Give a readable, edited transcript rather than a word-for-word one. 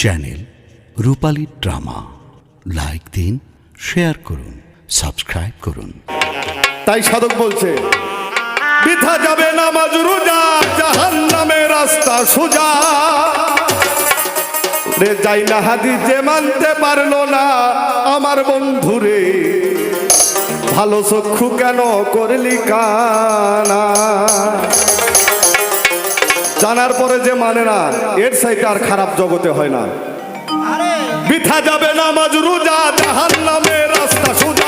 Channel রূপালী drama like দিন, share করুন, subscribe করুন। তাই সাধক বলছে, বৃথা যাবে নামাজ রোজা, জাহান্নামের রাস্তা সোজা। রে যাই না হাদিস যে মানতে পারলো না আমার বন্ধুরে, ভালো চক্ষু কেন করলি কানা। জানার পরে যে মানে না, এর সাইতে আর খারাপ জগতে হয় না। বৃথা যাবে নামাজ রোজা, জাহান্নামের রাস্তা সোজা।